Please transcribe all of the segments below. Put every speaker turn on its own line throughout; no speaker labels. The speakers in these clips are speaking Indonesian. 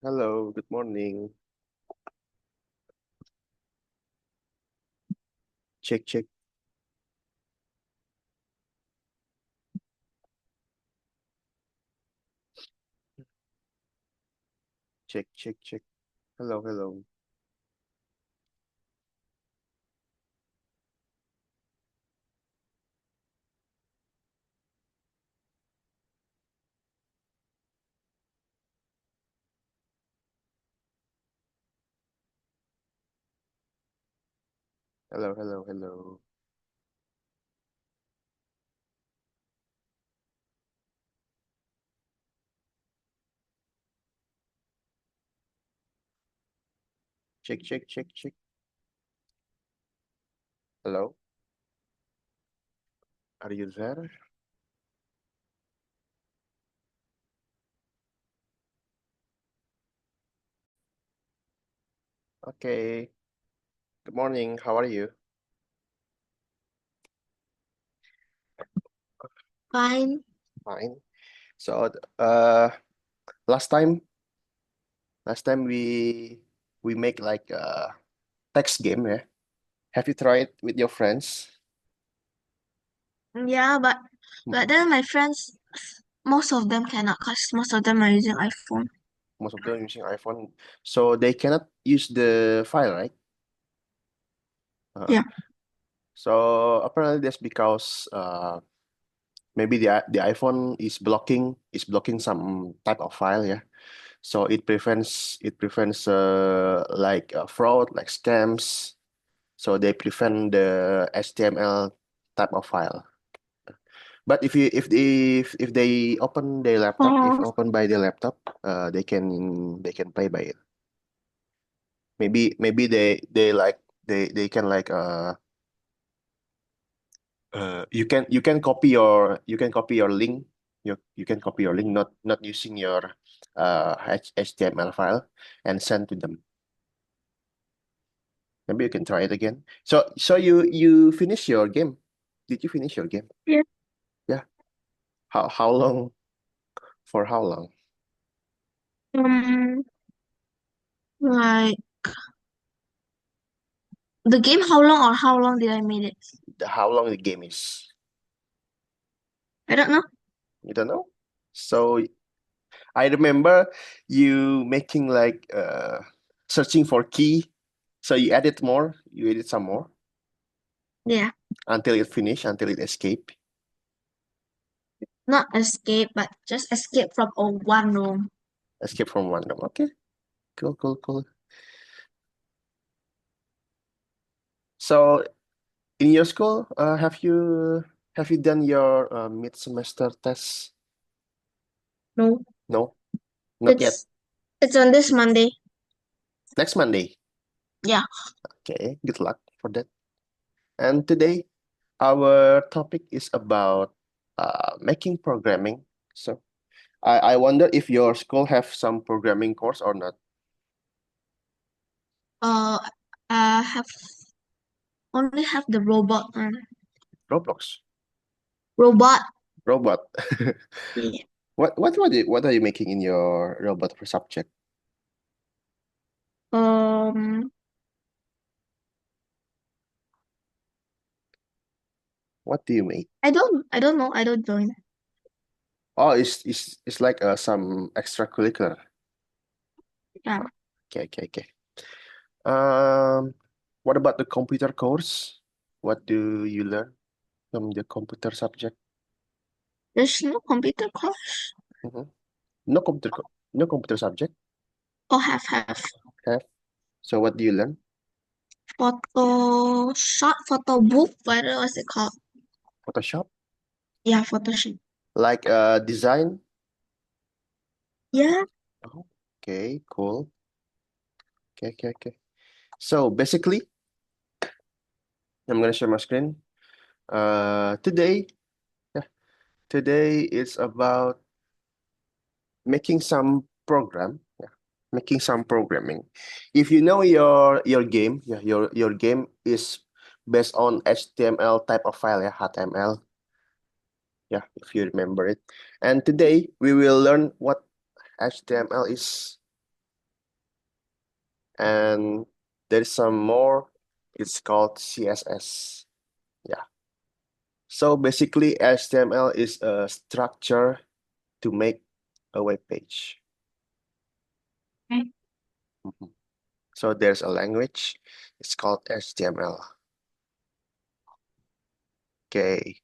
Hello, good morning. Check, check, check, check, check. Hello, hello. Hello, hello, hello. Check, check, check, check. Hello, are you there? Okay. Good morning. How are you?
Fine.
Fine. So, last time, last time we make like a text game, yeah. Have you tried with your friends?
Yeah, but
Mhm.
then my friends, most of them cannot, cause most of them are using iPhone.
Most of them using iPhone, so they cannot use the file, right? Uh,
Yeah.
so apparently that's because maybe the iPhone is blocking some type of file, yeah. So it prevents like fraud, like scams. So they prevent the HTML type of file. But if they open their laptop, if
Oh,
open by their laptop, they can play by it. Maybe they can like you can copy your link. You can copy your link, not using your HTML file, and send to them. Maybe you can try it again. So you finish your game. Did you finish your game?
yeah.
Yeah. How long? For how long?
Um, like the game, how long or how long did I made it?
How long the game is?
I don't know.
You don't know? So I remember you making like searching for key. So you edit more, you edit some more
Yeah,
until it finish, until it escape.
not escape, but just escape from a one room.
Escape from one room. Okay, cool, cool, cool. So in your school, have you done your mid semester test?
No,
No, not yet.
it's it's on this Monday.
Next Monday.
Yeah.
Okay, good luck for that. And today, our topic is about making programming. So I wonder if your school have some programming course or not.
Uh, I have only have the robot one.
Roblox,
Robot.
robot.
Yeah.
What are you making in your robot subject?
Um,
What do you make?
I don't know. I don't join.
Oh, it's like some extracurricular.
Yeah.
Okay, okay, okay. Um, what about the computer course? What do you learn from the computer subject?
There's no computer course.
Mhm. No computer subject
Oh, have.
have. So what do you learn?
Photoshop, photo book. What was it called?
Photoshop,
Yeah, Photoshop.
like design.
Yeah.
Oh, okay, cool. Okay, okay, okay. So basically, I'm gonna share my screen. Today, yeah, today it's about making some program. Yeah, making some programming. If you know your game, yeah, your game is based on HTML type of file, yeah, HTML. Yeah, if you remember it. And today we will learn what HTML is. and there's some more. It's called CSS. Yeah. So basically, HTML is a structure to make a web page.
Okay.
Mhm. So there's a language. It's called HTML. Okay,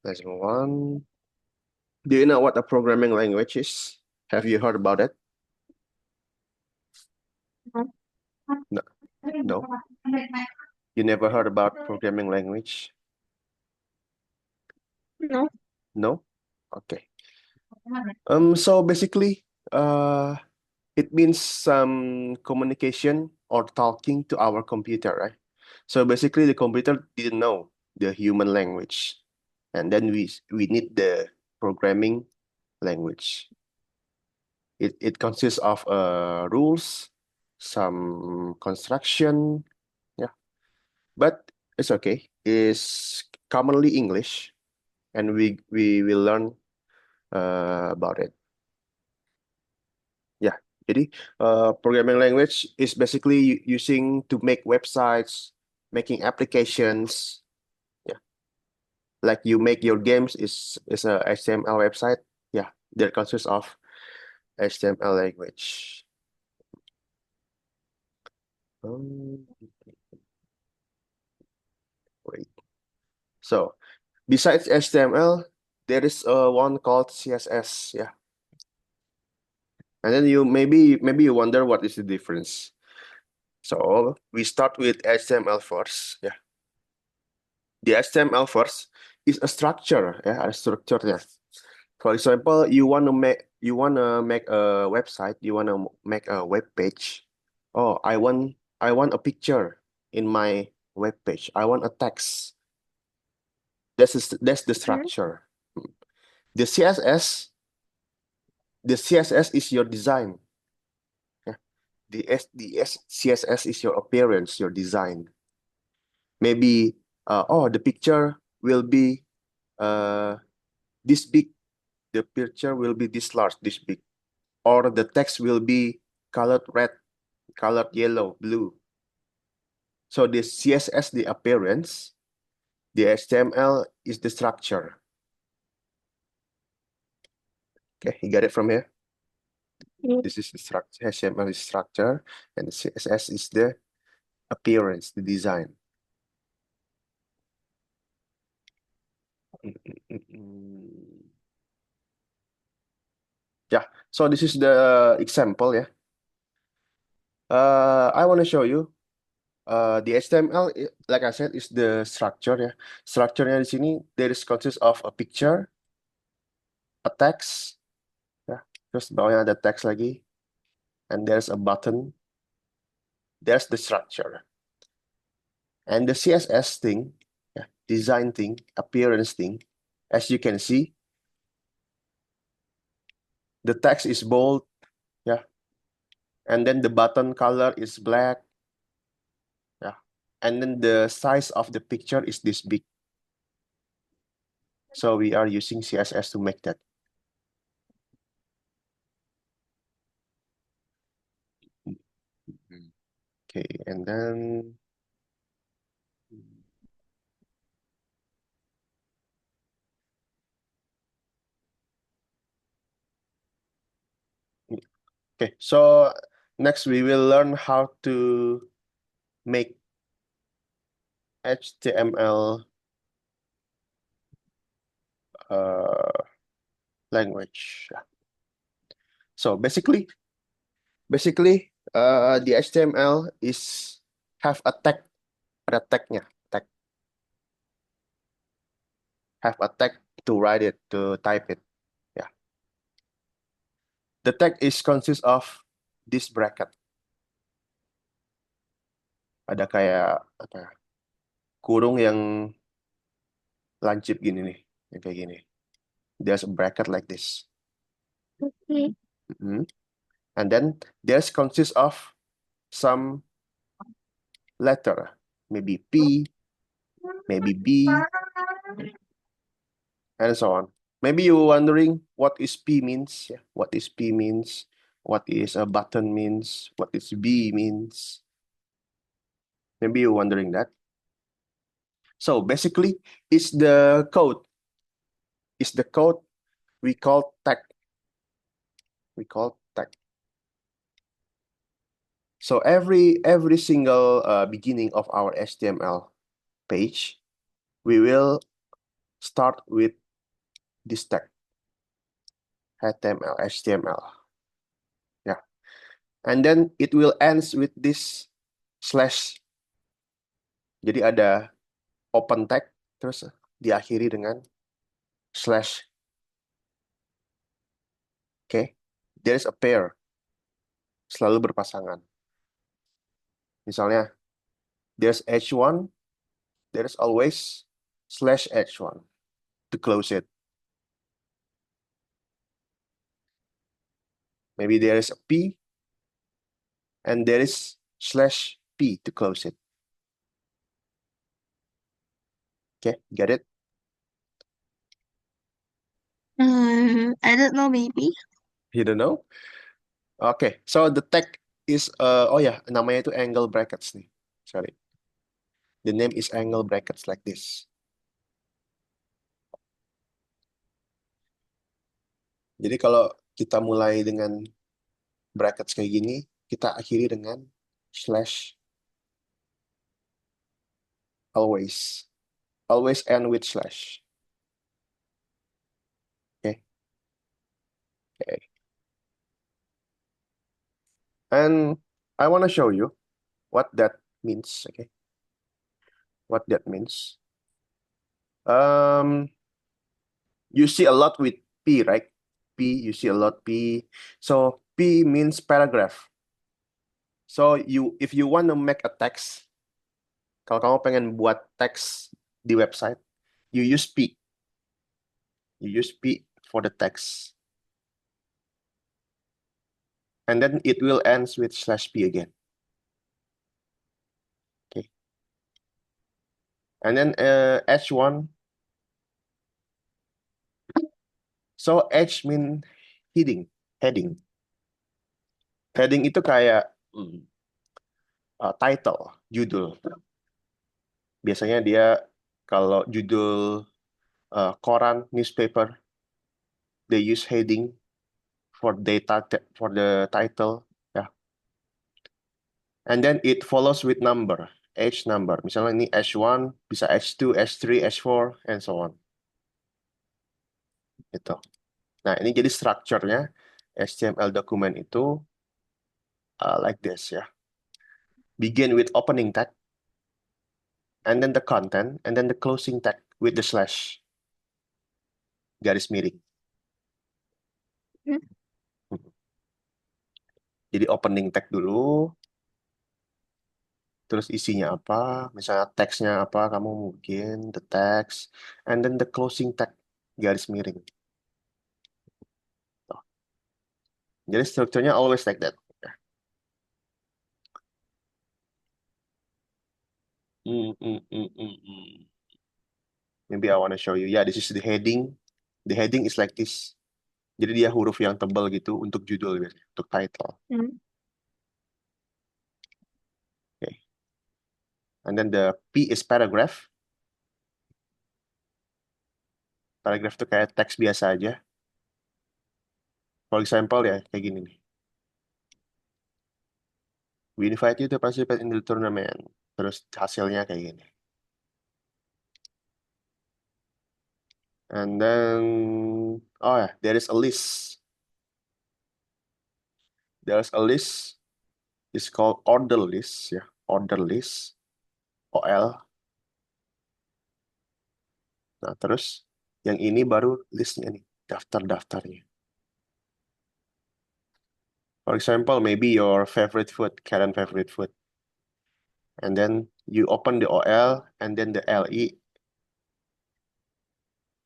let's move on. Do you know what a programming language is? Have you heard about it? No, no. You never heard about programming language?
No.
No? Okay. So basically, it means some communication or talking to our computer, right? So basically, the computer didn't know the human language, and then we need the programming language. It consists of rules, some construction, yeah, but it's okay. It's commonly English, and we will learn about it. Yeah, jadi programming language is basically using to make websites, making applications. Yeah, like you make your games is a HTML website. Yeah, that consists of HTML language. Um, Wait. So besides HTML, there is one called CSS. Yeah, and then maybe you wonder what is the difference. So we start with HTML first. Yeah, the HTML first is a structure. Yeah, a structure. Yeah. For example, you wanna make a website. You wanna make a web page. Oh, I want a picture in my web page. I want a text. That's the
Mhm.
structure. The CSS the CSS is your design. Yeah. The CSS is your appearance, your design. Maybe the picture will be uh this big. The picture will be this large, this big, or the text will be colored red, colored yellow, blue. So the CSS, the appearance, the HTML is the structure. Okay, you get it from here?
Mm.
This is the structure, HTML is structure, and the CSS is the appearance, the design. Yeah, so this is the example, yeah. I want to show you the HTML, like I said, is the structure, ya. Structure-nya di sini there is consists of a picture, a text, ya. Terus bawahnya ada text lagi, and there's a button. There's the structure. And the CSS thing, yeah, design thing, appearance thing, as you can see, the text is bold, yeah, and then the button color is black, yeah, and then the size of the picture is this big. So we are using CSS to make that. Okay, and then okay, so next we will learn how to make HTML language. So basically the HTML is have a tag, ada tagnya, tag, have a tag to write it, to type it. Yeah, the tag is consists of this bracket. Ada kayak apa ya, kurung yang lancip gini nih, yang kayak gini. There's a bracket like this.
Okay.
Mhm. And then there's consists of some letter, maybe P, maybe B, and so on. Maybe you're wondering what is P means. Yeah, what is P means? what is a button means, what is B means. Maybe you're wondering that. So basically, is the code we call tag. We call tag. So every single beginning of our HTML page, we will start with this tag, HTML. Yeah, and then it will ends with this slash. Jadi ada open tag, terus diakhiri dengan slash. Okay, there is a pair, selalu berpasangan. Misalnya, there's h1, there's always slash h1 to close it. Maybe there is a p, and there is slash p to close it. Okay, get it?
I don't know, maybe.
You don't know? Okay, so the tag is oh ya, namanya itu angle brackets nih. Sorry. The name is angle brackets like this. Jadi kalau kita mulai dengan brackets kayak gini, kita akhiri dengan slash always. Always end with slash. Okay. Okay. And I want to show you what that means. Okay. What that means. You see a lot with P, right? P, you see a lot P. So P means paragraph. So if you want to make a text, kalau kamu pengen buat teks di website, you use P. You use P for the text. And then it will end with slash P again. Okay. And then H1. So H mean heading. Heading. Heading itu kayak title, judul. Biasanya dia kalau judul koran, newspaper, they use heading for the title. Yeah. And then it follows with number, H number. Misalnya ini H1, bisa H2, H3, H4, and so on. Gitu. Nah, ini jadi structure-nya HTML dokumen itu like this ya. Begin with opening tag, and then the content, and then the closing tag with the slash. Garis miring.
Hmm.
Jadi opening tag dulu, terus isinya apa, misalnya teksnya apa, kamu mungkin the text, and then the closing tag, garis miring. Tuh. Jadi strukturnya always like that. Maybe I want to show you. Yeah, this is the heading. The heading is like this. Jadi dia huruf yang tebal gitu untuk judul, untuk title. Okay. And then the P is paragraph. Paragraph itu kayak teks biasa aja. For example ya, kayak gini nih. We invite you to participate in the tournament. Terus hasilnya kayak gini. And then, oh ya, there is a list. There's a list. It's called order list ya. Order list. OL. Nah, terus yang ini baru listnya nih. Daftar-daftarnya. For example, maybe your favorite food, Karen favorite food. And then you open the OL and then the LI.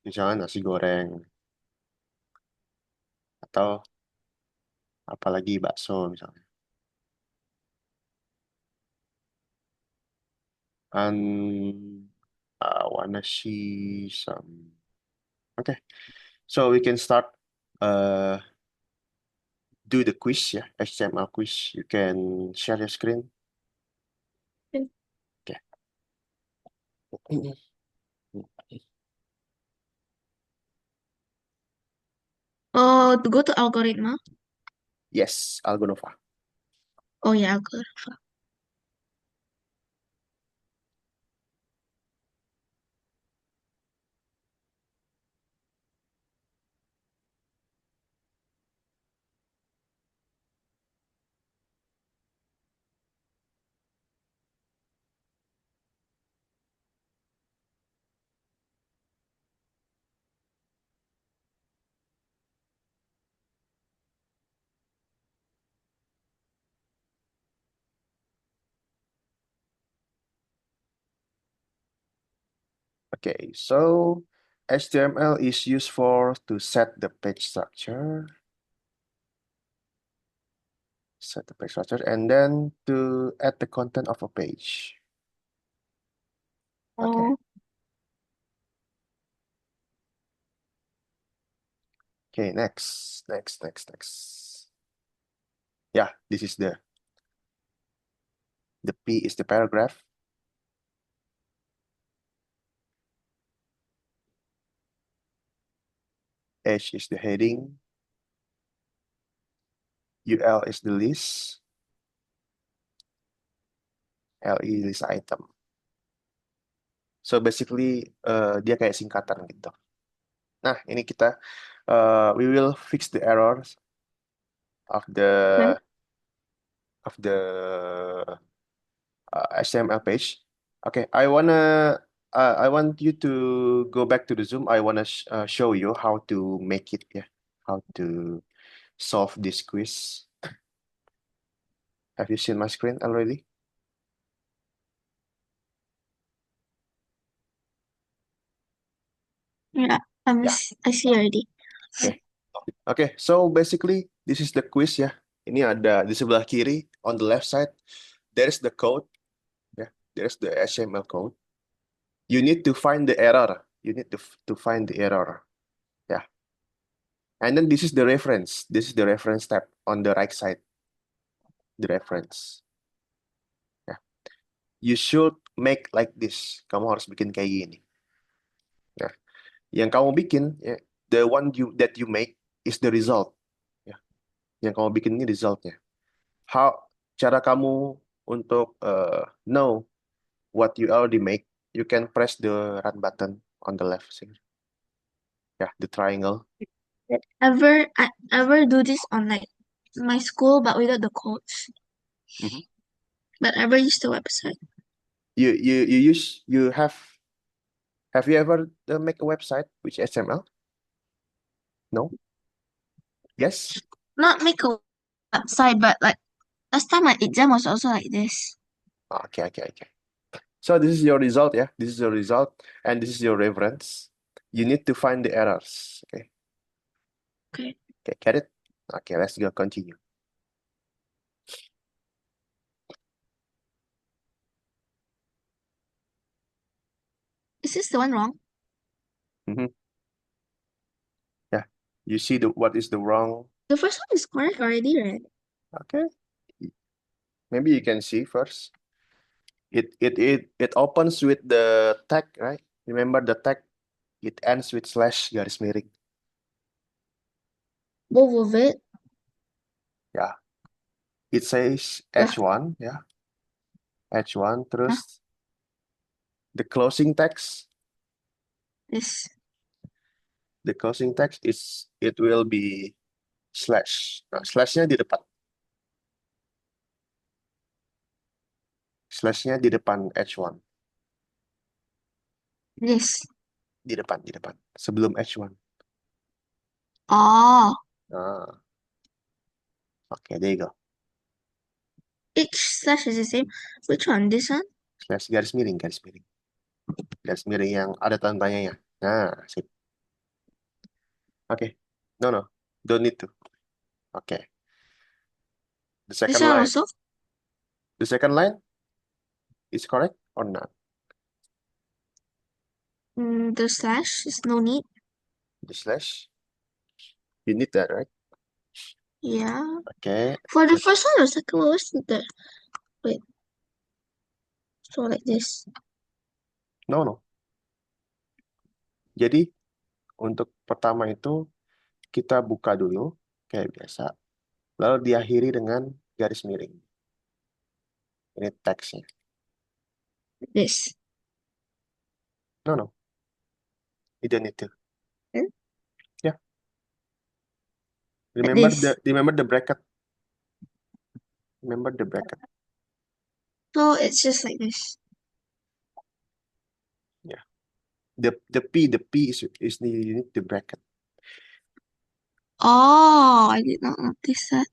Misalnya nasi goreng. Atau apalagi bakso misalnya. And I wanna see some. Okay, so we can start do the quiz, yeah, HTML quiz. You can share your screen. Okay.
Oh, to go to algorithm.
Yes, Algonova.
Oh yeah, algorithm.
Okay, so HTML is used for to set the page structure, and then to add the content of a page. Okay.
Oh,
Okay, next. Yeah, this is the P is the paragraph. H is the heading. UL is the list. LE list item. So basically dia kayak singkatan gitu. Nah, ini kita we will fix the errors of
okay.
the HTML page. Okay, I want you to go back to the Zoom. I wanna show you how to make it, yeah, how to solve this quiz. Have you seen my screen already?
Yeah,
Yeah.
I see already.
Okay. Okay, so basically this is the quiz ya. Ini ada di sebelah kiri on the left side. There is the code. Yeah, there's the HTML code. You need to find the error. You need to find the error. Yeah. And then this is the reference. This is the reference tab on the right side. The reference. Yeah. You should make like this. Kamu harus bikin kayak gini. Nah, yang kamu bikin, ya, the one that you make is the result. Ya. Yang kamu bikin ini resultnya. Cara kamu untuk know what you already make, you can press the run button on the left side. Yeah, the triangle.
I ever do this on like my school, but without the codes.
Mhm.
But ever use the website.
You have you ever make a website with HTML? No? Yes?
Not make a website, but like last time my exam was also like this.
Okay. So this is your result, yeah. This is your result, and this is your reference. You need to find the errors. Okay.
Okay.
Okay, get it? Okay, let's go continue.
Is this the one wrong?
Mhm. Yeah. You see what is the wrong.
The first one is correct already, right?
Okay. Maybe you can see first. It opens with the tag, right? Remember the tag? It ends with slash garis miring.
Both of it.
Yeah. It says
Yeah.
H1, yeah. H1
Huh?
terus the closing text.
This.
The closing text it will be slash. Nah, slashnya di depan. Slashnya di depan H1.
This.
Di depan. Sebelum H1.
Oh.
Nah, okay, there you go.
Each slash is the same. Which one? This one?
Slash garis miring, garis miring. Garis miring yang ada tanda tanyanya. Nah, sip. Okay. No. Don't need to. Okay. The
This
second
one
line.
also?
The second line is correct or not?
The slash is no need.
The slash. You need that, right?
Yeah.
Okay.
For the first one or second one, what's the wait? So like this.
No, no. Jadi untuk pertama itu kita buka dulu kayak biasa, lalu diakhiri dengan garis miring. Ini teksnya.
This.
No, no. You don't need to.
Hmm?
Yeah.
Like this.
Remember the bracket. Remember the bracket.
So it's just like this.
Yeah. The P is the you need the bracket.
Oh, I did not notice that.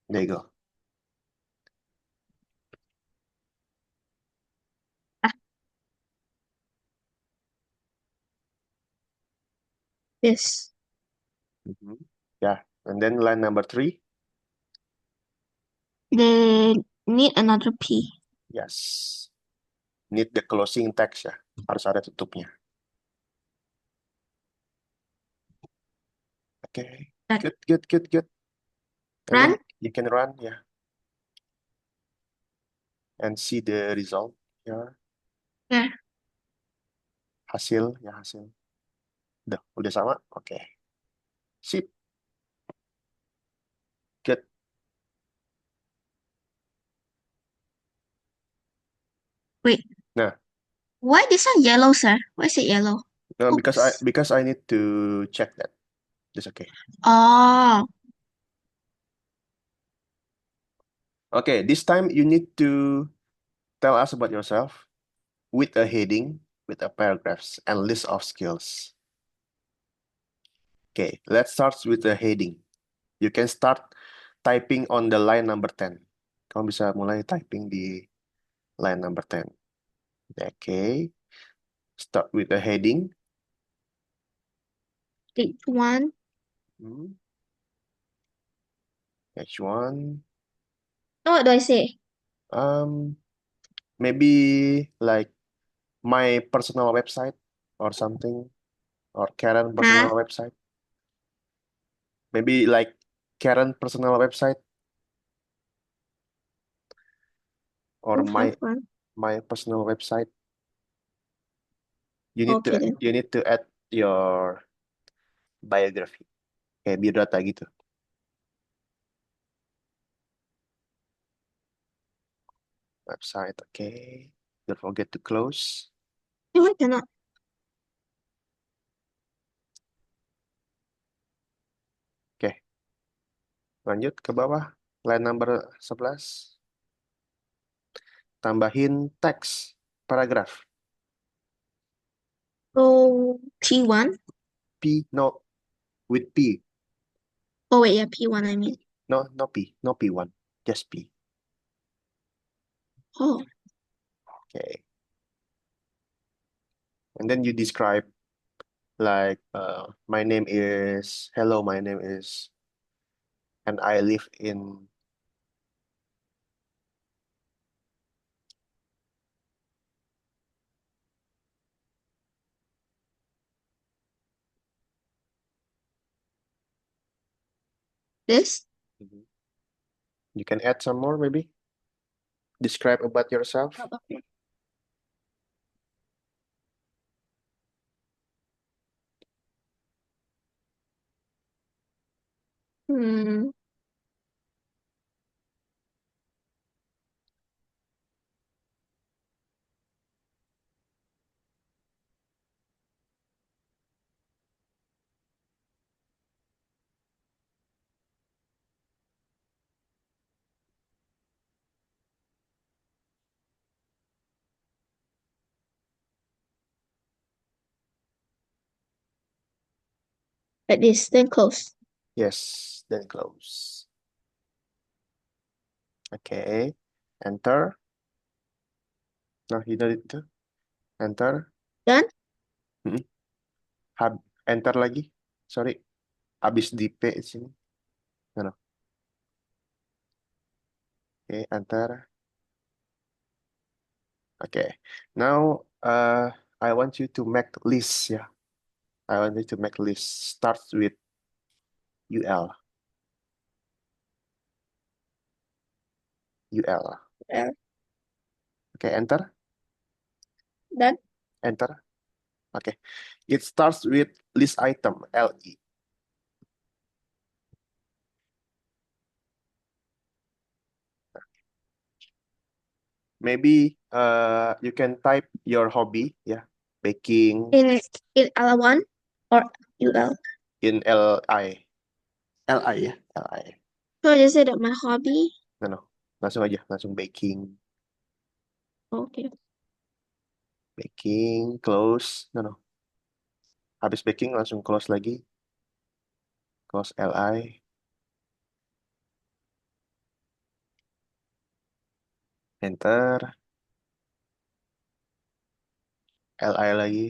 There you go.
Ah, this.
Mhm. Yeah. And then line number 3.
They need another P.
Yes. Need the closing text ya. Harus ada tutupnya. Okay.
Like
Good, good, good, good. And then
run.
you can run, yeah, and see the result. Ya,
Yeah.
hasil, ya hasil. Udah sama? Oke. Sip. Good.
Wait.
Nah,
Why this one yellow, sir? Why is it yellow?
no,
Oops.
because I need to check that. That's okay.
Oh,
Okay, this time you need to tell us about yourself with a heading, with a paragraphs, and list of skills. Okay, let's start with the heading. You can start typing on the line number 10. Kamu bisa mulai typing di line number 10. Okay, start with a heading.
H1.
Hmm, H1.
Oh, what do I say?
Maybe like my personal website or something, or Karen personal
Huh?
website. Maybe like Karen personal website or
Don't have one.
my personal website.
Okay then.
You need to add your biography kayak biodata gitu. Website, okay. Don't forget to close.
No, I cannot.
Oke, lanjut ke bawah. Line number 11. Tambahin teks paragraf.
So P1.
P, no, with P.
Oh wait, yeah, P1 I mean.
No, no P, no P1, just P.
Oh,
Okay. And then you describe like my name is hello, my name is, and I live in.
this.
Mhm. You can add some more maybe. Describe about yourself.
Okay. Hmm. Like this, then close.
Yes, then close. Okay, enter. No, you don't need to enter.
Done?
Mhm. Enter lagi. Sorry, habis di P di sini. No, no. Okay, enter. Okay, now I want you to make list. Yeah, I want you to make list. Start with UL. UL.
L.
Okay, enter,
Done.
enter. Okay, it starts with list item, LE. Maybe you can type your hobby, yeah, baking
In L1 or UL.
in LI. LI ya, LI.
So I just said that my hobby.
No, no. Langsung aja, langsung baking.
Okay.
Baking, close. No, no. Habis baking langsung close lagi. Close LI. Enter. LI lagi.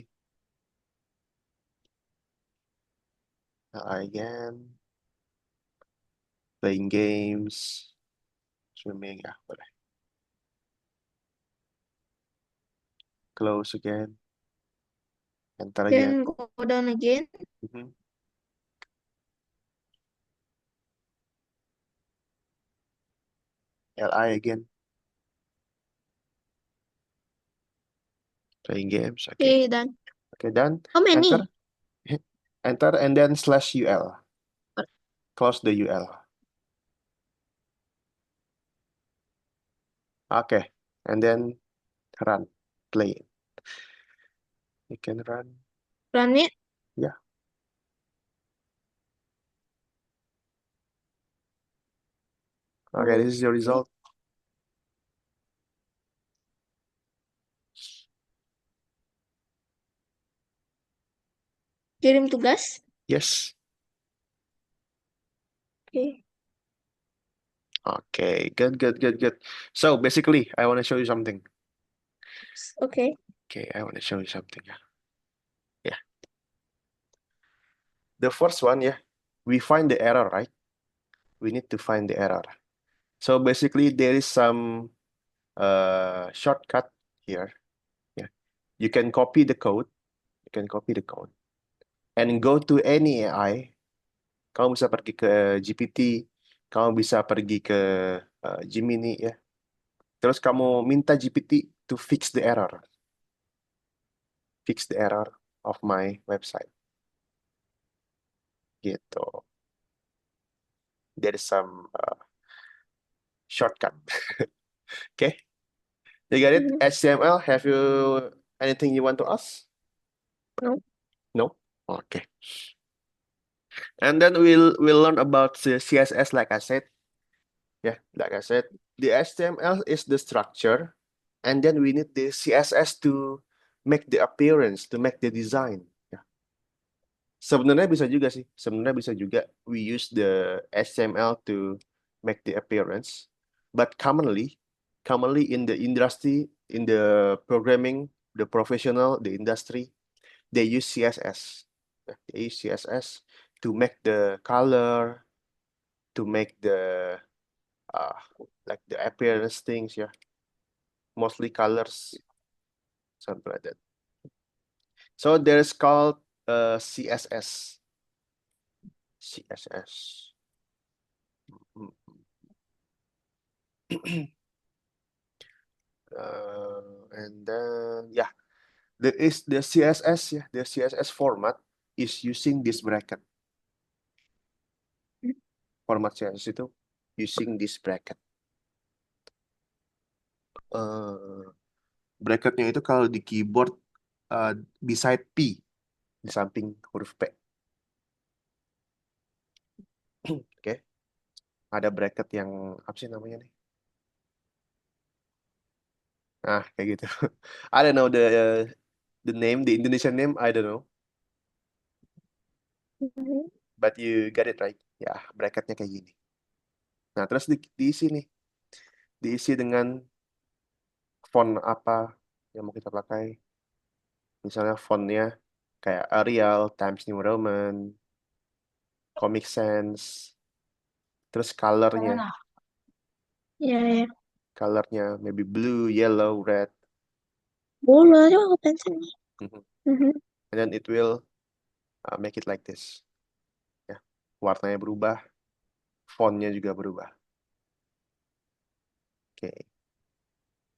LI again. Playing games. Swimming, ya boleh. Close again. Enter again.
Then go down again.
Mhm. LI again. Playing games. Okay.
Okay, done.
Okay, done.
How many?
Enter. Enter and then slash UL. Close the UL. Okay. And then run. Play it. You can run.
Run it.
Yeah. Okay, this is your
Okay.
result.
Kirim tugas.
Yes.
Okay.
Okay, good, good, good, good. So basically, I want to show you something.
Okay.
Okay, I want to show you something. Yeah. Yeah. The first one, yeah, we find the error, right? We need to find the error. So basically, there is some shortcut here. Yeah. You can copy the code. You can copy the code and go to any AI. Kamu bisa pergi ke GPT, kamu bisa pergi ke Gemini, ya. Terus kamu minta GPT to fix the error. Fix the error of my website. Gitu. There is some shortcut. Okay, you got it?
Mhm.
HTML, have you anything you want to ask?
No.
No? Okay. And then we'll learn about the CSS like I said. Yeah, like I said, the HTML is the structure, and then we need the CSS to make the appearance, to make the design. Ya. Sebenarnya bisa juga sih. Sebenarnya bisa juga we use the HTML to make the appearance. But commonly in the industry, in the programming, the professional, the industry, they use CSS. They use CSS to make the color, to make the uh, like the appearance things, yeah. Mostly colors, something like that. So there's called CSS. CSS. Mm. And then yeah, there is the CSS, yeah, the CSS format is using this bracket. Format CSS itu using this bracket. Bracketnya itu kalau di keyboard beside P, di samping huruf P. Oke. Ada bracket yang apa sih namanya nih? Nah, kayak gitu. I don't know the name, the Indonesian name, I don't know.
Mhm.
But you got it right. Ya, bracketnya kayak gini. Nah, terus diisi nih. Diisi dengan font apa yang mau kita pakai. Misalnya fontnya kayak Arial, Times New Roman, Comic Sans. Terus colornya.
Ya, ya.
Colornya maybe blue, yellow, red.
Boleh juga ke pensil.
Mhm.
Mhm.
And then it will make it like this. Ya, warnanya berubah, fontnya juga berubah. Okay.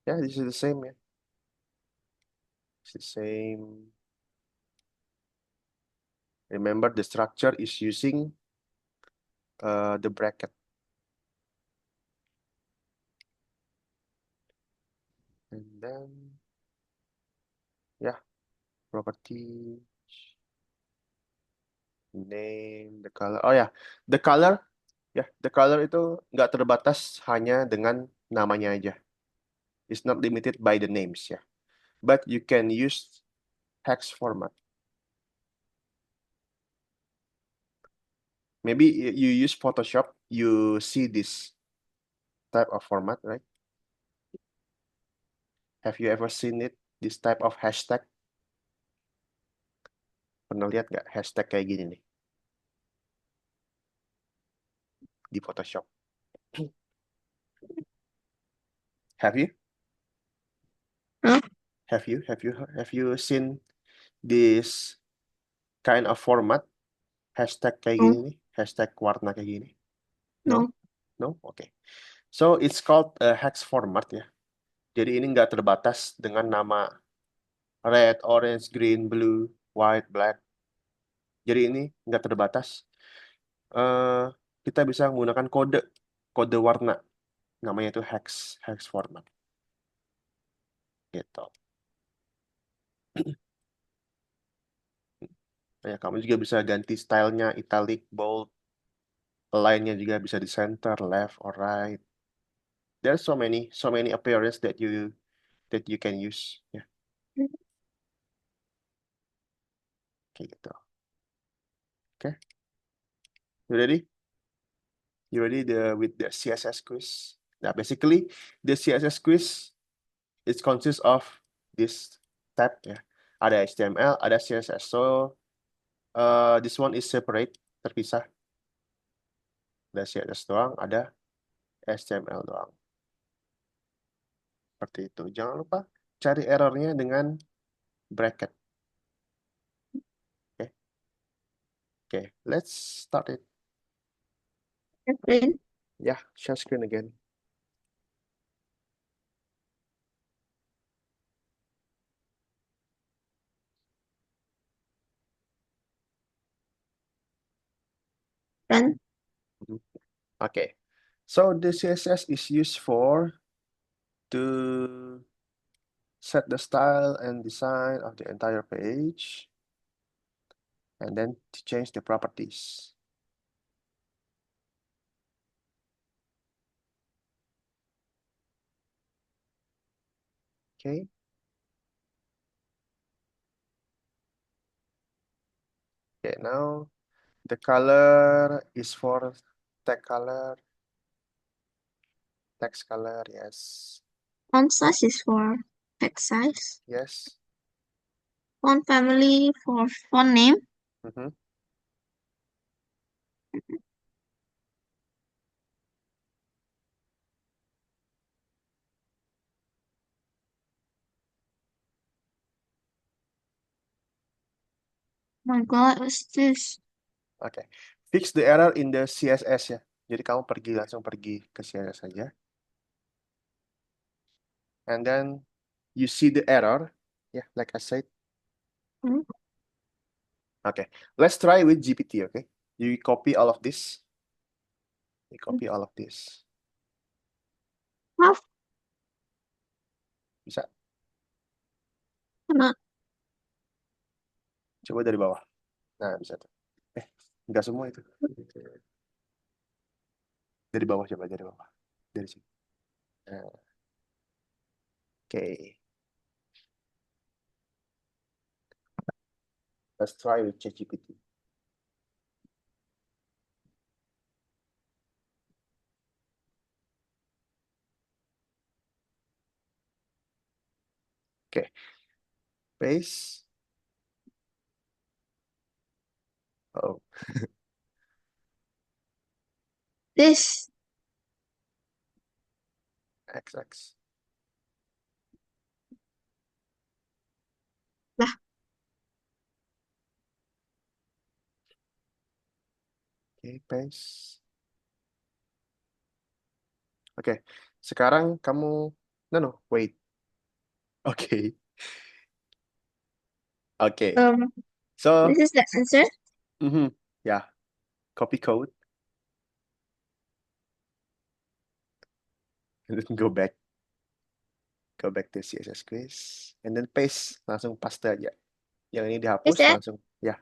Yeah, this is the same. Yeah, it's the same. Remember, the structure is using the bracket. And then, yeah, property, name, the color. Oh ya, the color, ya, the color itu nggak terbatas hanya dengan namanya aja. It's not limited by the names ya. But you can use hex format. Maybe you use Photoshop, you see this type of format, right? Have you ever seen it? This type of hashtag? Pernah lihat nggak hashtag kayak gini nih di Photoshop? Have you?
Huh?
Have you seen this kind of format? Hashtag kayak gini
No,
nih, hashtag warna kayak gini. No?
no.
No? Oke. So it's called a hex format ya. Jadi ini nggak terbatas dengan nama red, orange, green, blue, white, black. Jadi ini nggak terbatas. Eh, kita bisa menggunakan kode warna. Namanya itu hex format. Gitu. Ya, kamu juga bisa ganti stylenya, italic, bold, align-nya juga bisa di center, left or right. There's so many appearance that you can use. Ya, kayak gitu. Oke, you ready? You ready with the CSS quiz? Now, basically, the CSS quiz it consists of this tab ya. Ada HTML, ada CSS. So, this one is separate, terpisah. Ada CSS doang, ada HTML doang. Seperti itu. Jangan lupa cari errornya dengan bracket. Oke, oke. Let's start it.
Screen.
Yeah, share screen again.
Run.
Mhm. Okay. So the CSS is used for to set the style and design of the entire page, and then to change the properties. Okay. Okay, now the color is for tag color, text color, yes.
Font size is for text size.
Yes.
Font family for font name.
Mm-hmm.
Oh my God, what's this?
Okay. Fix the error in the CSS ya. Jadi kamu langsung pergi ke CSS saja. And then you see the error. Yeah, like I said.
Hmm?
Okay. Let's try with GPT, okay? You copy all of this. You copy all of this.
How
Bisa?
cannot?
Coba dari bawah. Nah, bisa tuh. Enggak semua itu. Dari bawah, coba dari bawah. Dari sini. Nah, okay. Let's try with ChatGPT. Okay. Paste. Oh,
This.
XX.
Lah,
Okay, paste. Oke. Sekarang kamu, no, no, wait. Oke. Oke.
Um,
So,
this is the answer.
ya, copy code, and then go back to CSS quiz, and then paste, langsung paste aja. Yang ini
Is
dihapus,
that
langsung, ya,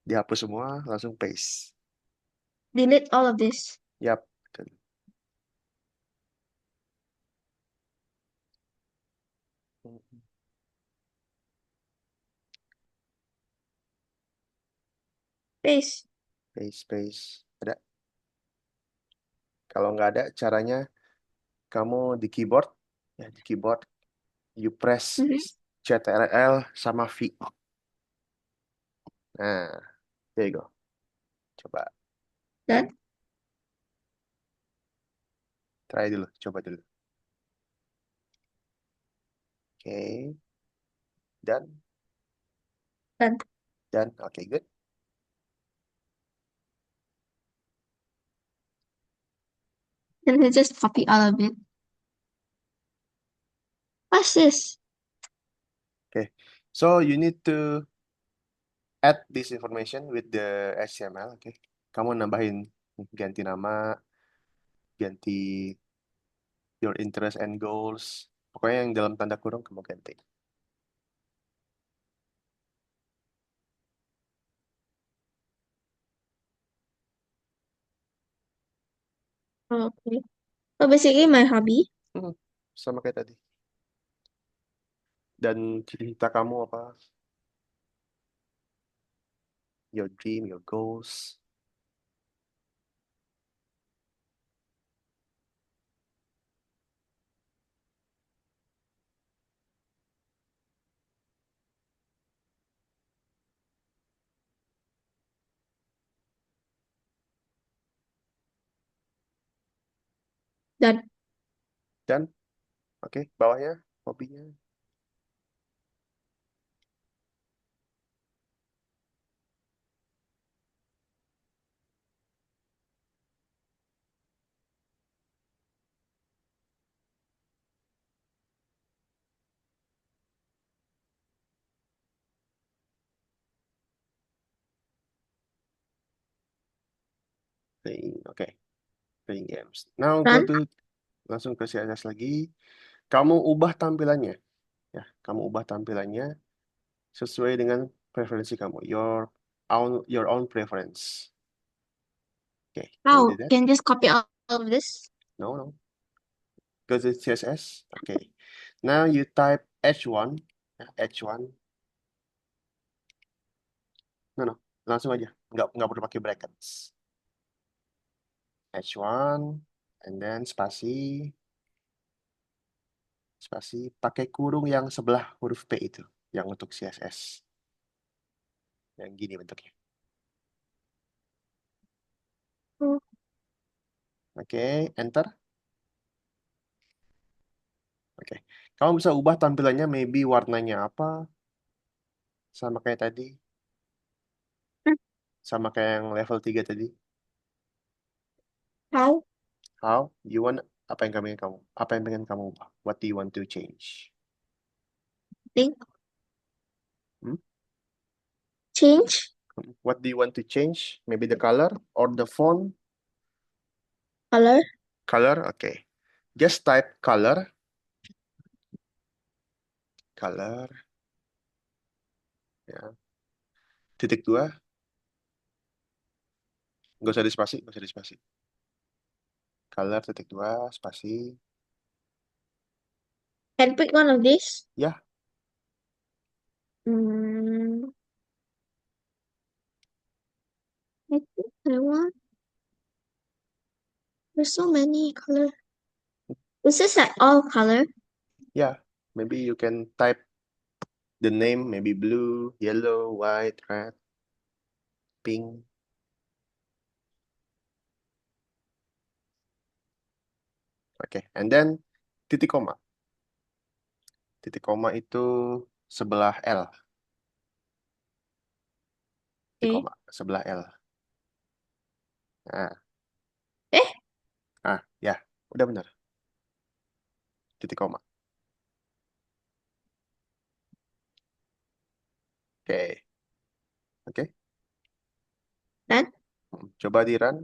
dihapus semua, langsung paste.
delete all of this?
Yap. Betul.
Paste.
Paste, paste. Ada. Kalau nggak ada, caranya kamu di keyboard, ya di keyboard, you press
Mhm.
CTRL sama V. Nah, there you go. Coba,
Done.
try dulu, coba dulu. Oke, dan,
Done.
oke, good.
Then we just copy all of it. What's this?
Okay, so you need to add this information with the HTML. Oke, kamu nambahin, ganti nama, ganti your interest and goals. Pokoknya yang dalam tanda kurung kamu ganti.
Okay. So basically my hobby.
Hmm, sama kayak tadi. Dan cita kamu apa? Your dream, your goals.
Done.
Dan, oke, bawahnya, hobinya. Oke, playing games. Now go
Done.
to, langsung ke CSS lagi. Kamu ubah tampilannya. Ya, kamu ubah tampilannya sesuai dengan preferensi kamu. Your own preference. Okay, can you
How?
do that?
Can just copy all of this?
No, no. Go to CSS. Okay. Now you type H1. Ya, H1. No, no. Langsung aja. Nggak perlu pakai brackets. H1. And then spasi. Spasi. Pakai kurung yang sebelah huruf P itu. Yang untuk CSS. Yang gini bentuknya.
Oh,
Oke. Enter. Oke. Kamu bisa ubah tampilannya. Maybe warnanya apa. Sama kayak tadi. Sama kayak yang level 3 tadi.
how?
How? You want apa yang pengen kamu ubah? What do you want to change?
Think.
Hmm?
Change.
What do you want to change? Maybe the color or the font?
Color.
Color, okay. Just type color, color, ya. Titik dua, nggak usah dispasi, nggak usah dispasi. Color titik dua, spasi,
And pick one of these.
ya.
Mm, I think I want. There's so many color. Is this like all color?
Ya. Maybe you can type the name, maybe blue, yellow, white, red, pink. Oke, and then titik koma. Titik koma itu sebelah L. Titik
Okay.
koma sebelah L. Nah,
Eh,
ya. Udah benar. Titik koma. Oke. Oke.
Dan
Coba di run.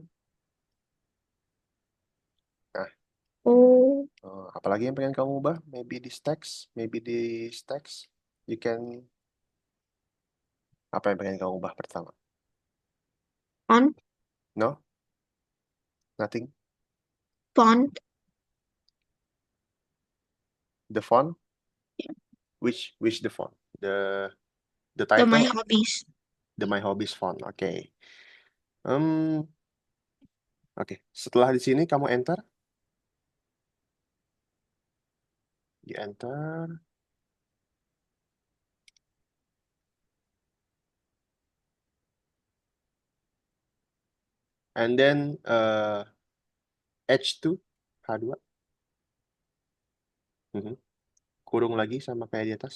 Nah,
oh,
apalagi yang pengen kamu ubah? Maybe di stacks, maybe di stacks. You can, apa yang pengen kamu ubah pertama?
font,
No, nothing.
font,
The font, which the font? The
the my
title,
hobbies.
the My Hobbies font. Oke. Hmm, oke. Setelah di sini kamu enter, di enter, and then H2, H2. Mhm. Kurung lagi sama kayak di atas.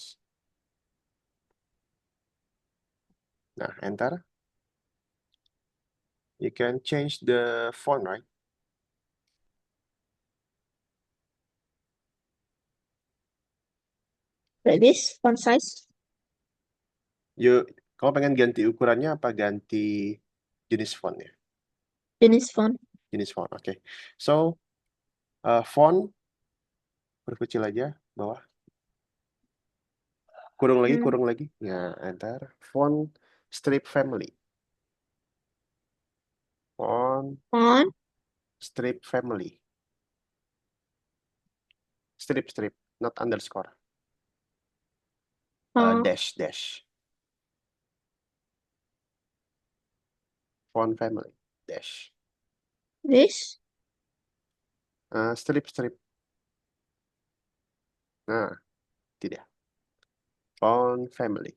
Nah, enter. You can change the font, right?
Like this, font size,
You, kamu pengen ganti ukurannya apa ganti jenis fontnya?
jenis font.
Jenis font, oke. So, font perkecil aja bawah. Kurung lagi,
Hmm,
kurung lagi. Ya, enter. Font strip family. Font
font,
strip family. Strip, strip, not underscore.
uh,
Dash, dash. Font family. Dash.
this,
Strip, strip. Nah, tidak. Font family.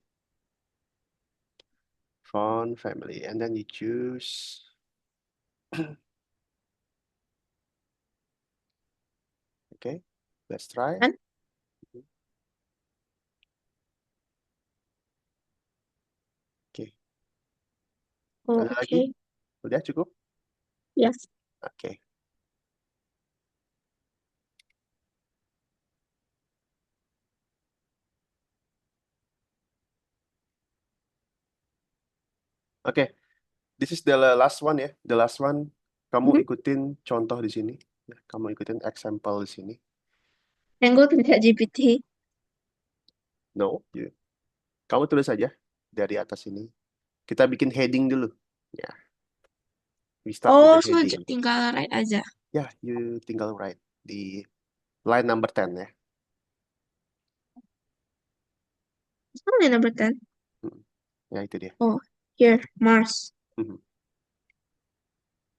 Font family. And then you choose. Okay, let's try.
and
Oke,
oh,
ada lagi?
okay,
Udah cukup?
yes.
Oke. Oke, this is the last one ya. The last one, kamu
Mhm.
ikutin contoh di sini. Ya, kamu ikutin example di sini.
Then go to ChatGPT.
No, kamu tulis aja dari atas ini. Kita bikin heading dulu. Ya, we start with
Oh,
the
so
heading.
tinggal write aja.
Ya, you tinggal write di line number 10 ya.
Mana number 10?
Hmm, ya, itu dia.
Oh, here, Mars.
Mhm.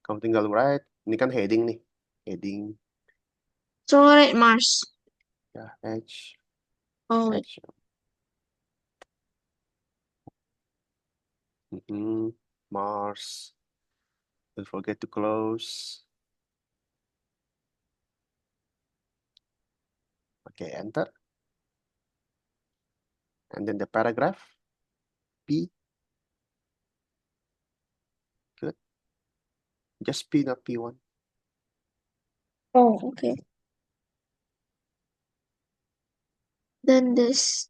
Kamu tinggal write. Ini kan heading nih. Heading.
So write Mars.
Ya, H,
Oh, wait.
H. Mhm. Mars. Don't forget to close. Okay, enter. And then the paragraph. P. Good. Just P, not P1.
Oh, okay. Then this.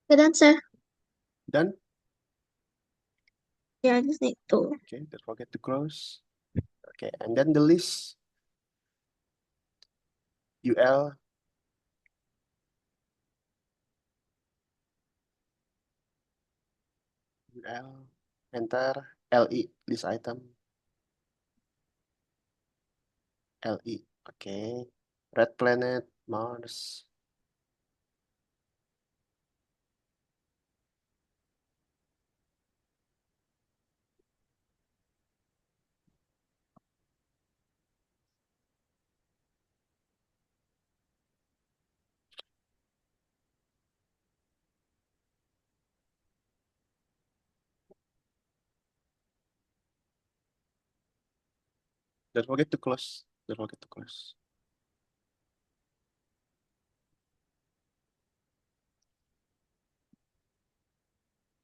Good answer.
Done.
Yeah, I just need to.
Okay, don't forget to close. Okay, and then the list. UL. UL. Enter. LE. List item. LE. Oke. Red planet, Mars. Don't forget to close. Don't forget to close.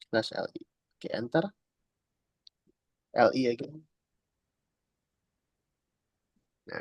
Slash LE. Oke, enter. LE again. Nah,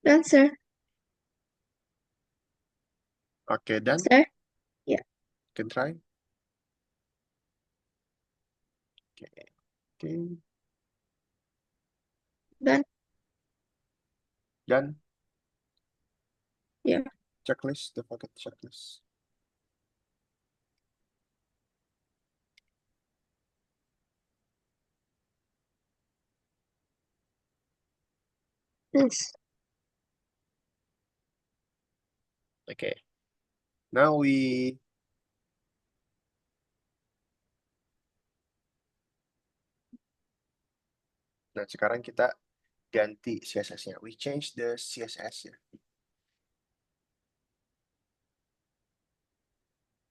Done, sir.
oke, done.
Sir? Yeah.
Can try. Oke, oke.
Done.
Done.
Yeah.
Checklist. Don't forget checklist.
This.
Oke. Now we Nah, sekarang kita ganti CSS-nya. We change the CSS ya.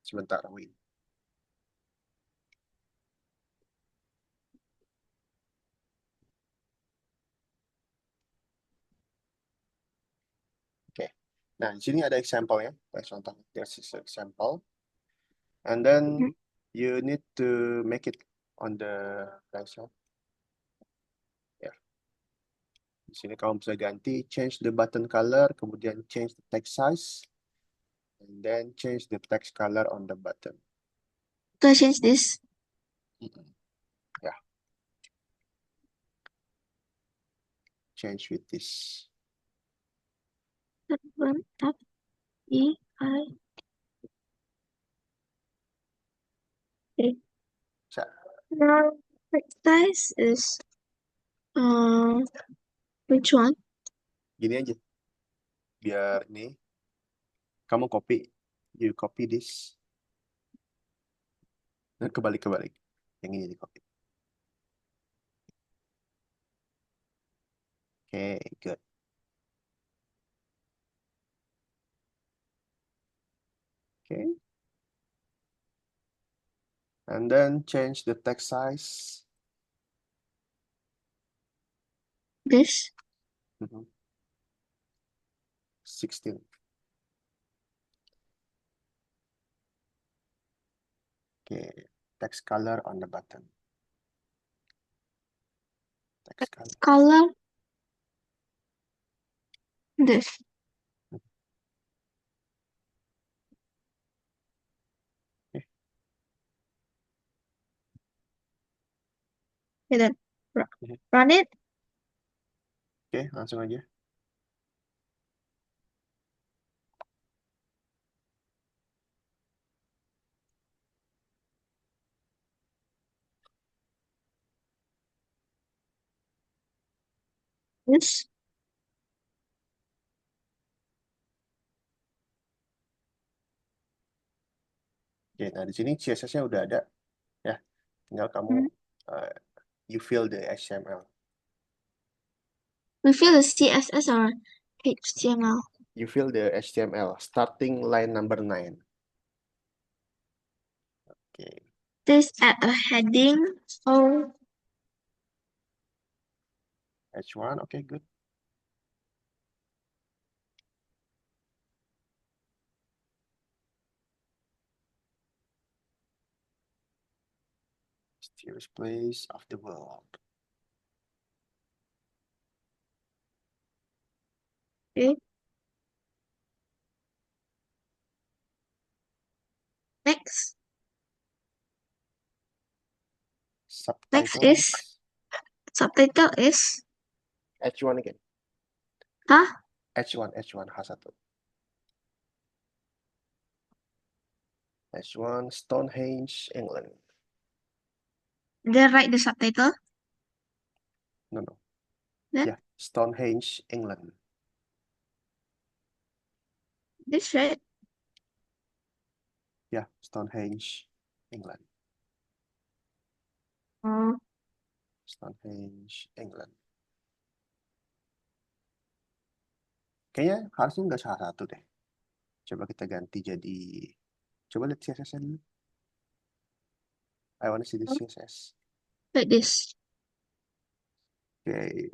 Sebentar, wait. Oke. Nah, di sini ada example ya. Kita contoh. This is example. And then
Mhm.
you need to make it on the right side. Ya. Di sini kamu bisa ganti change the button color, kemudian change the text size, and then change the text color on the button.
Do I change this?
Mm-mm. Ya, change with this.
F-E-I. Okay.
Bisa.
Now, text size is which one?
Gini aja. Biar ini kamu copy. You copy this. Nah, kebalik-kebalik. Yang ini di copy. Oke, good. Okay. And then change the text size.
This.
16. Okay. Text color on the button. Text color.
Color. This.
Okay.
Okay, then
Mhm.
run it.
Oke, langsung aja.
This.
Oke, nah di sini CSS-nya udah ada ya. Tinggal kamu
Mhm.
you fill the HTML.
We fill the CSS or HTML.
You fill the HTML, starting line number 9. Okay.
Please add a heading. Oh,
H1, okay, good. Mysterious place of the world.
okay. Next. Next is
Subtitles.
subtitle is
H1 again.
huh?
H1 H1 H1 Stonehenge, England.
Then write the subtitle.
No.
Then
Yeah, Stonehenge, England.
this right.
Yeah, Stonehenge, England.
Oh,
Stonehenge, England. Kayaknya harusnya nggak salah satu deh. Coba kita ganti jadi... Coba lihat CSS-nya dulu. I want to see the CSS.
like this.
Okay.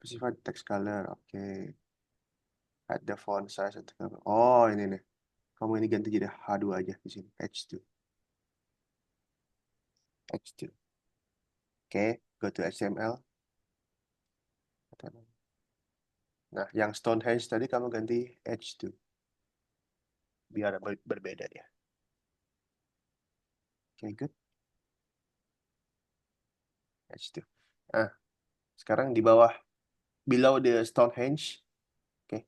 Specify text color. Okay. Add the font size. Oh, ini nih. Kamu ini ganti jadi H2 aja di sini. H2. H2. Okay. Go to HTML. Nah, yang Stonehenge tadi kamu ganti H2. Biar berbeda ya. Okay, good. H2. Nah, sekarang di bawah, below the Stonehenge. Okay.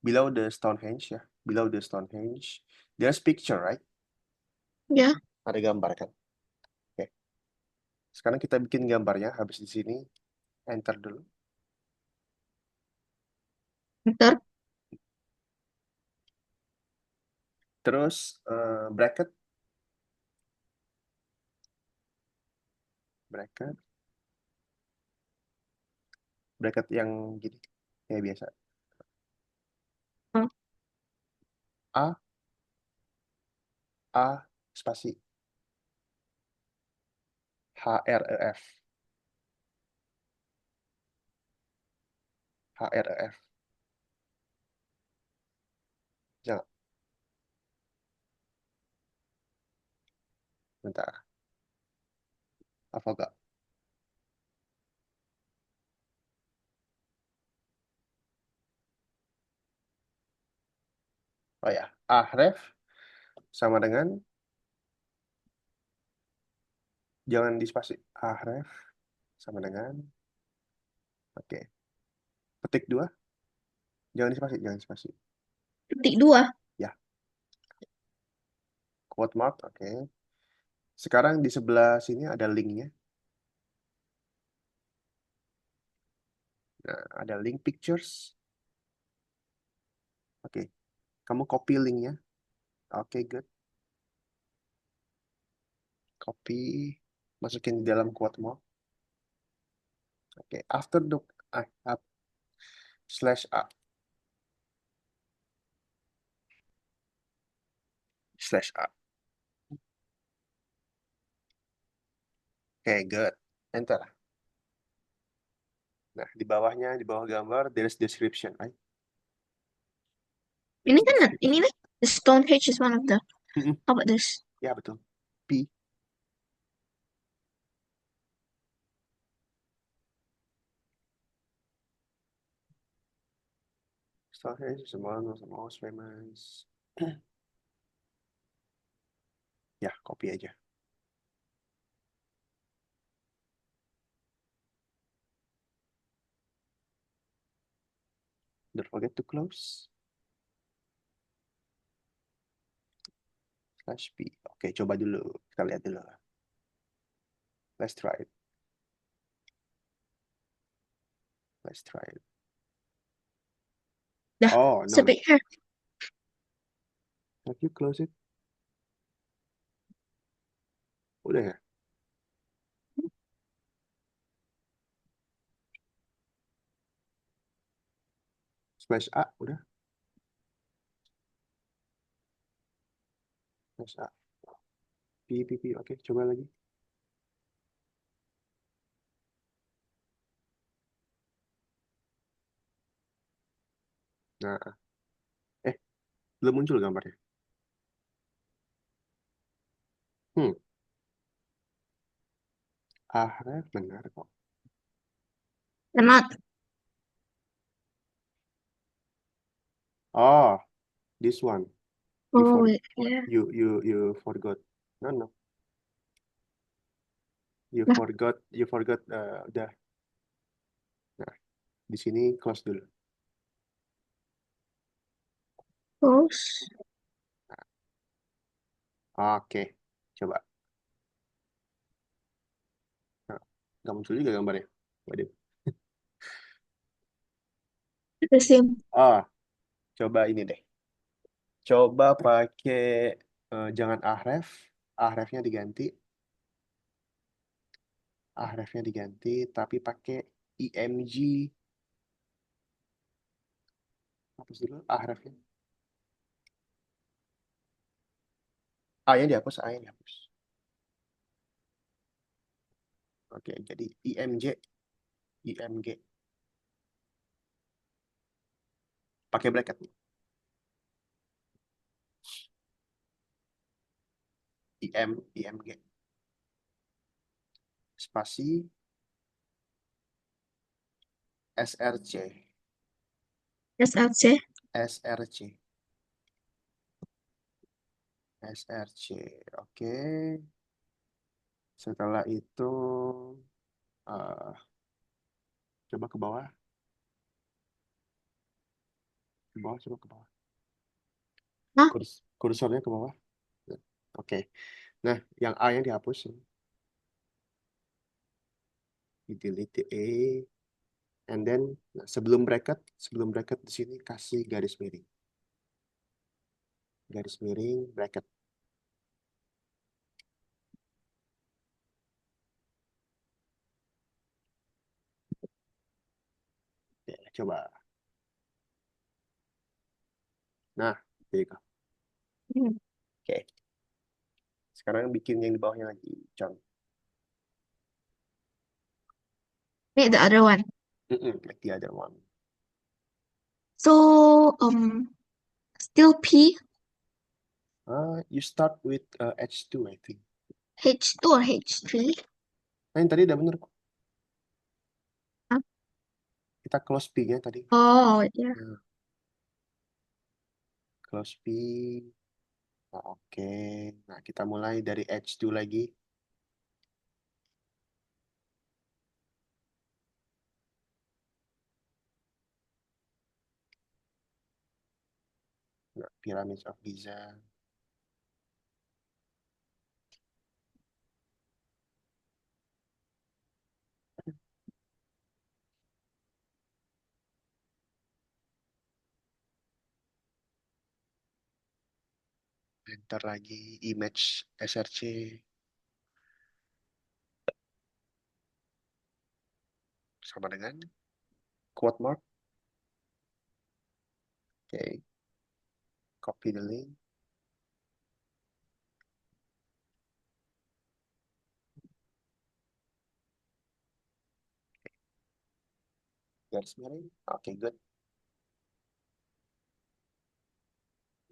Below the Stonehenge ya. Below the Stonehenge. There's picture, right?
Ya.
Ada gambar kan? Oke. Sekarang kita bikin gambarnya. Habis di sini, enter dulu.
Enter.
Terus bracket. Bracket yang gini. Kayak biasa.
Oh,
A, A, spasi. HREF. HREF. Jangan. Bentar. Apa enggak? Oh ya. Ahref sama dengan, jangan di spasi. Ahref sama dengan, oke. Petik 2. Jangan di spasi, jangan di spasi.
Petik 2.
Ya. Quote mark, oke. Sekarang di sebelah sini ada linknya. Nah, ada link pictures. Oke. Kamu copy linknya. Oke, good. Copy. Masukin di dalam quote mark. Oke. After the up, slash A. Slash A. Oke, good. Enter. Nah, di bawahnya, di bawah gambar, there's description, right?
Ini
There's
kan
description.
ini nih. The Stonehenge is one of the.
Mm-mm.
How about this?
Ya, betul. P. Stonehenge is one of the most famous. Ya, copy aja. Don't forget to close. Slash P. Oke, coba dulu. Kita lihat dulu. Let's try it. Let's try it.
Dah.
Oh, no.
Sampai here.
Have you close it? Udah ya? Slash A, udah. Slash A. P, P, P. Oke, coba lagi. Nah, eh, belum muncul gambarnya. Hmm, Ahref benar kok.
Not.
Oh, this one. You
Oh,
for
wait, yeah.
you forgot. No, no.
Nah,
You forgot the. Nah, di sini close dulu.
terus.
Oke, coba. Nah, nggak muncul juga gambarnya. Waduh.
The same.
Ah, coba ini deh. Coba pakai jangan Ahref. Ahrefnya diganti. Ahrefnya diganti, tapi pakai IMG. Hapus dulu Ahrefnya. A-nya dihapus, A-nya dihapus. Oke, jadi IMJ, IMG. Pakai bracket. IMG. Spasi SRC.
SLC.
SRC. SRC. Oke. Setelah itu eh, coba ke bawah, ke bawah, coba ke bawah.
Nah,
Kursornya ke bawah. Oke. Nah, yang A yang dihapus. Di delete A. And then nah, sebelum bracket di sini kasih garis miring. Garis miring bracket. Oke, coba. Nah, there you go.
hmm.
Oke. Sekarang bikin yang di bawahnya lagi, John.
Wait, the other one.
Like the other one.
So, still P,
You start with H2, I think.
H2 or H3?
Nah, yang tadi udah bener kok.
Huh?
Kita close P-nya tadi.
Oh, yeah.
Nah, close P. Nah, oke. Nah, kita mulai dari H2 lagi. Nah, Pyramids of Giza. Enter lagi image SRC. Sama dengan quote mark. Oke. Copy the link. Garis miring. Oke, good.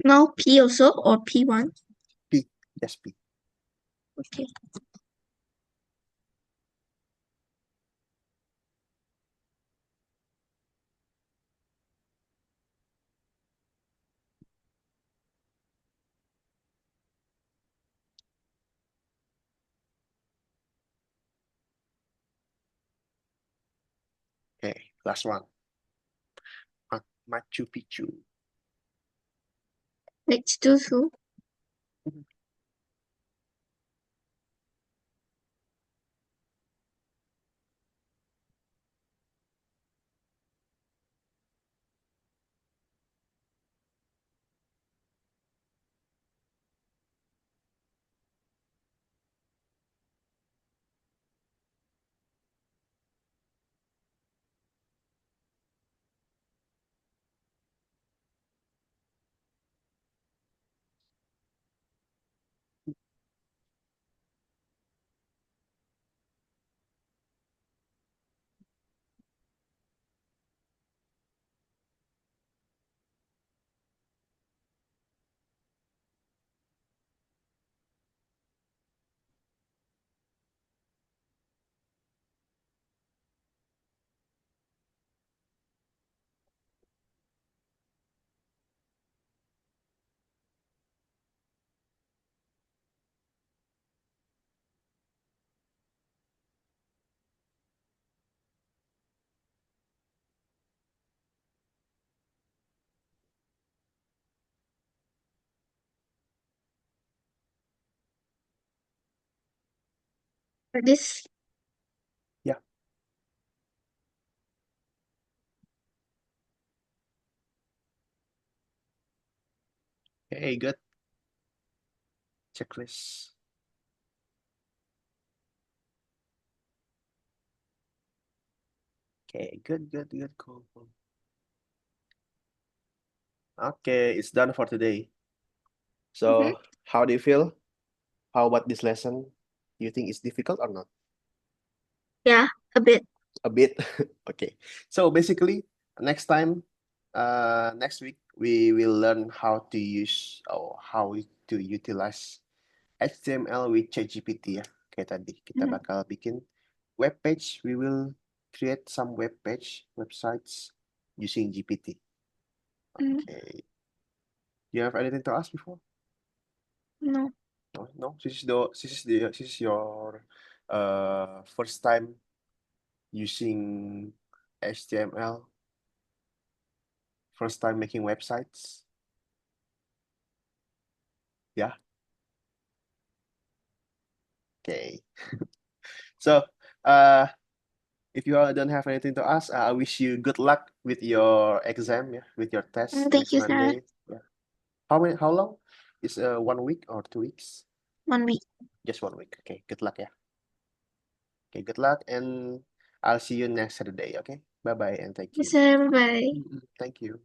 Now P also or P1?
P. Yes, P.
Okay.
Okay, last one. Machu Picchu.
H2 too. For this,
Yeah. Okay, good. Checklist. Okay, good, good, good, cool, cool. Okay, it's done for today. So, how do you feel? How about this lesson? Do you think it's difficult or not?
yeah, a bit.
A bit. Okay. So basically, next next week, we will learn how to use or to utilize HTML with ChatGPT ya. Kayak tadi, kita
Mhm.
bakal bikin web page. We will create some websites using GPT.
Mm,
Okay. Do you have anything to ask before?
no.
No, no. This is your first time using HTML, first time making websites. Yeah. Okay. So, uh, if you don't have anything to ask, I wish you good luck with your exam, yeah, with your test
Thank
next
you, sir.
Monday. Yeah. How long? Is 1 week or 2 weeks?
1 week.
Just 1 week. Okay. Good luck, yeah. Okay. Good luck, and I'll see you next Saturday. Okay. Bye bye, and thank
Yes,
you.
sir. Bye-bye.
Thank you.